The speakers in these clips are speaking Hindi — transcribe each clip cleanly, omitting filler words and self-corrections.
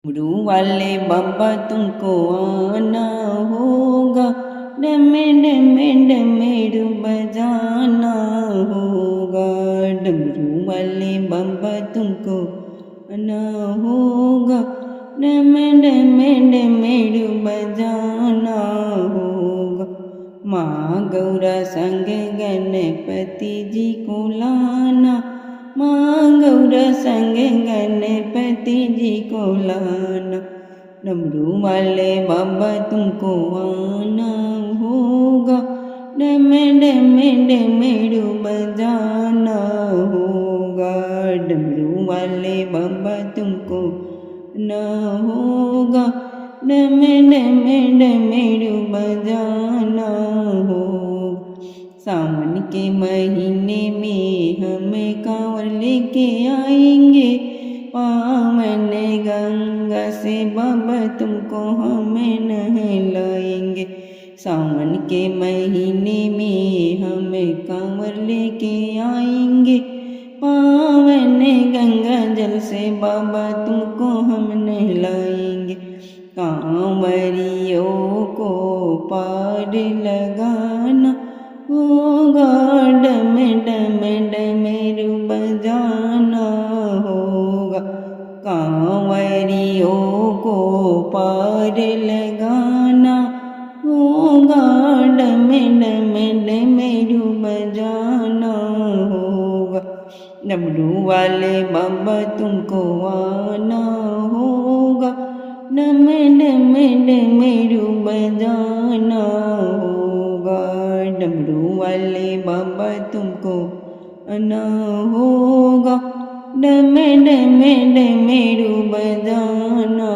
डमरू वाले बाबा तुमको आना होगा, डमे डमे डमरू बजाना होगा। डमरू वाले बाबा तुमको आना होगा, डमे डमे डमरू बजाना होगा। माँ गौरा संग गणपति जी को लाना, माँ गौरा संग गणपति जी को लाना। डमरू वाले बाबा तुमको आना होगा, डमे डमे डमरू बजाना होगा। डमरू वाले बाबा तुमको आना होगा, डमे डमे डमरू बजाना होगा। सावन के महीने में हम कांवर लेके आएंगे, पावन गंगा से बाबा तुमको हम नहलाएंगे। सावन के महीने में हम कांवर लेके आएंगे, पावन गंगा जल से बाबा तुमको हम नहलाएंगे। कांवरियों को पार लगाना होगा, डमे डमे डमरू बजाना होगा। कांवरियों को पार लगाना होगा, डमे डमे डमरू बजाना होगा। डमरू वाले बाबा तुमको आना होगा, डमे डमे डमरू बजाना होगा। डमरू वाले बाबा तुमको आना होगा, डमे डमे डमरू बजाना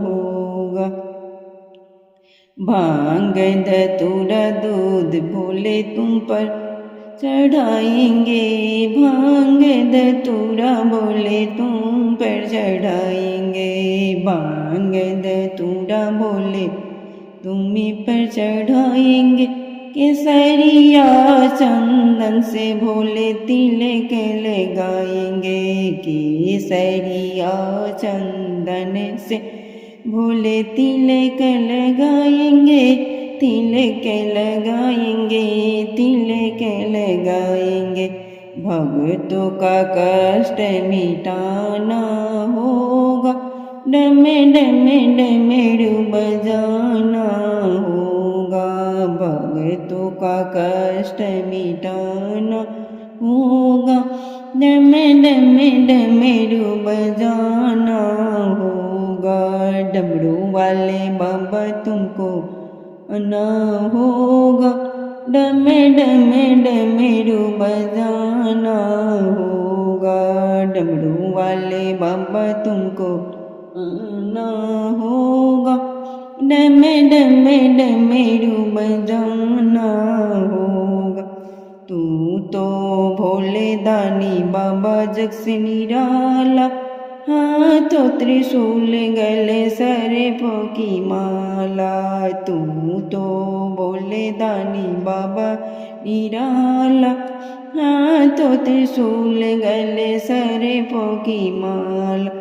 होगा। भांग धतूरा दूध भोले तुम पर चढ़ाएंगे, भांग धतूरा भोले तुम पर चढ़ाएंगे। भांग धतूरा भोले तुम्हीं पर चढ़ाएंगे। केसरिया चंदन से भोले तिलक लगाएंगे, केसरिया चंदन से भोले तिलक लगाएंगे। तिलक लगाएंगे, तिलक लगाएंगे। भक्तों का कष्ट मिटाना होगा, डमे डमे डमरू बजाना होगा। भक्तों का कष्ट मिटाना होगा, डमे डमे डमरू बजाना होगा। डमरू वाले बाबा तुमको आना होगा, डमे डमे डमरू बजाना होगा। डमरू वाले बाबा तुमको आना होगा, डमे डमे डमरू बजाना होगा। तू तो भोले दानी बाबा जग से निराला, हाथों त्रिशूल गले सर्पों की माला। तू तो भोले दानी बाबा निराला, हाथों त्रिशूल गले सर्पों की माला।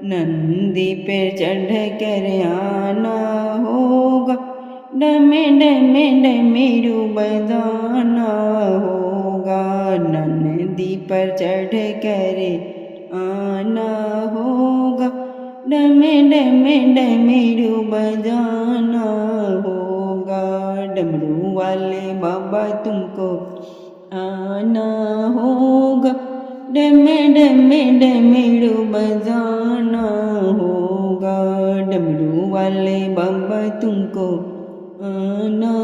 नंदी पे चढ़ कर आना होगा, डमे डमे डमरू बजाना होगा। नंदी पर चढ़ कर आना होगा, डमे डमे डमरू बजाना होगा। डमरू वाले बाबा तुमको आना होगा, डमे डमे डमरू बजाना होगा। डमरू वाले बाबा तुमको आना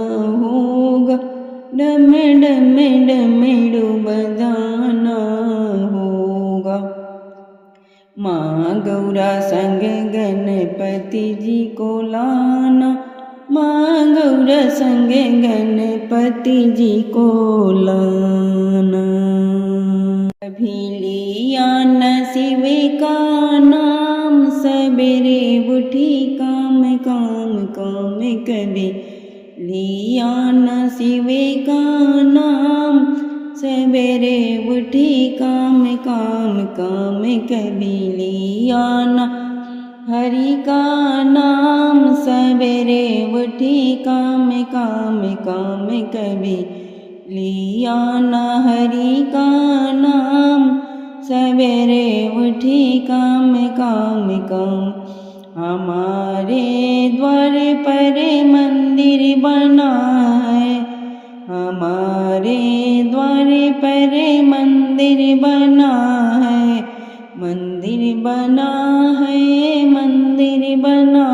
होगा, डमे डमे डमरू बजाना होगा। माँ गौरा संग गणपति जी को लाना, माँ गौरा संग गणपति जी को लाना। कभी लिया न शिव का नाम, सबेरे उठी काम काम काम। कभी लिया न शिव का नाम, सवेरे उठी काम काम काम। कभी लिया न हरि का नाम सवेरे उठी काम काम काम कभी लिया न। हरि का नाम सवेरे उठी काम काम काम। हमारे द्वार पर मंदिर बना है, हमारे द्वार पर मंदिर बना है, मंदिर बना है, मंदिर बना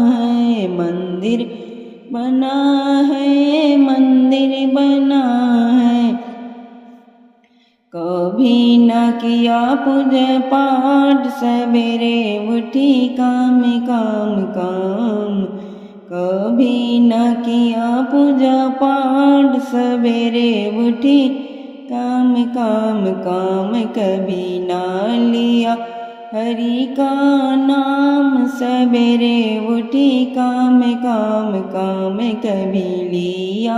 है, मंदिर बना है, मंदिर बना है। कभी न किया पूजा पाठ सवेरे उठी काम काम काम। कभी न किया पूजा पाठ सवेरे उठी काम काम काम। कभी न लिया हरि का नाम सवेरे उठी काम काम काम। कभी लिया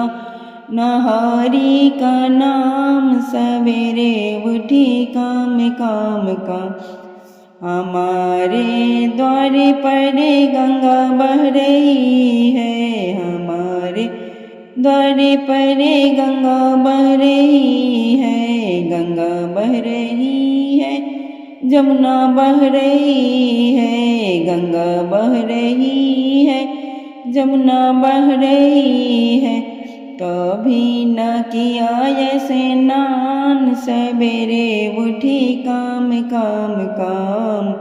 न हरि का नाम सवेरे उठी काम काम काम। हमारे द्वार पर गंगा बह रही है, हमारे द्वार पर गंगा बह रही है, गंगा बह रही है, जमुना बह रही है, गंगा बह रही है, जमुना बह रही है। कभी न किया ये स्नान सवेरे उठी काम काम काम।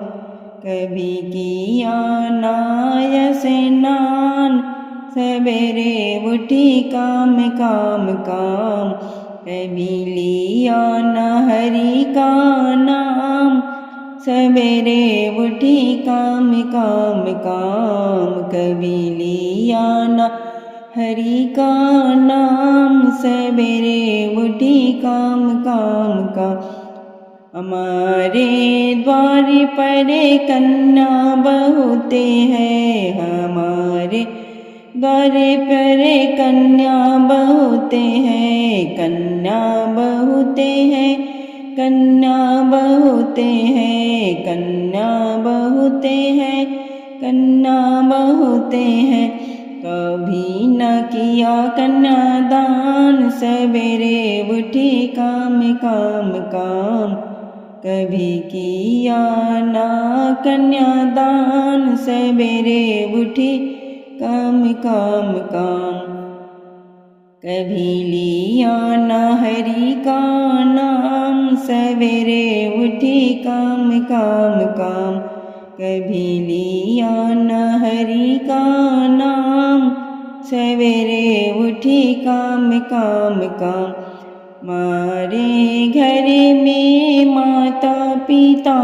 कभी किया ना ये स्नान सवेरे उठी काम काम काम। कभी लिया न हरि का नाम सवेरे उठी काम काम काम। कभी लिया न हरि का नाम सवेरे उठी काम काम काम। हमारे द्वार पर कन्या बहुते हैं, हमारे द्वार पर कन्या बहुते हैं, कन्या बहुते हैं, कन्या बहुते हैं, कन्या बहुते हैं, कन्या बहुते हैं। कभी न किया कन्यादान सवेरे उठी काम काम काम। कभी किया ना कन्यादान सवेरे उठी काम काम काम। कभी लिया न हरि का नाम सवेरे उठी काम काम काम। कभी लिया न हरि का नाम सवेरे उठी काम काम काम। हमारे घर में माता पिता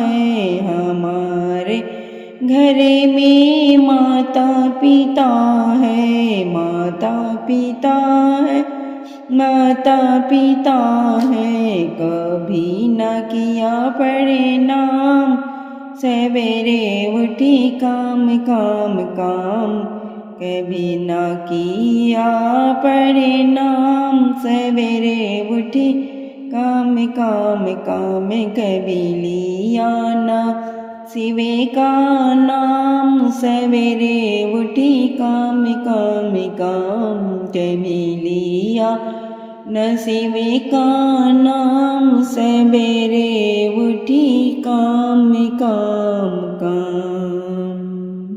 है, हमारे घर में माता पिता है, माता पिता है, माता पिता है। कभी न किया प्रणाम सवेरे उठी काम काम काम। कभी न किया प्रणाम सवेरे उठी काम काम काम। कभी लिया न शिव का नाम सवेरे उठी काम काम काम। कभी लिया न शिव का नाम सवेरे उठी काम काम काम।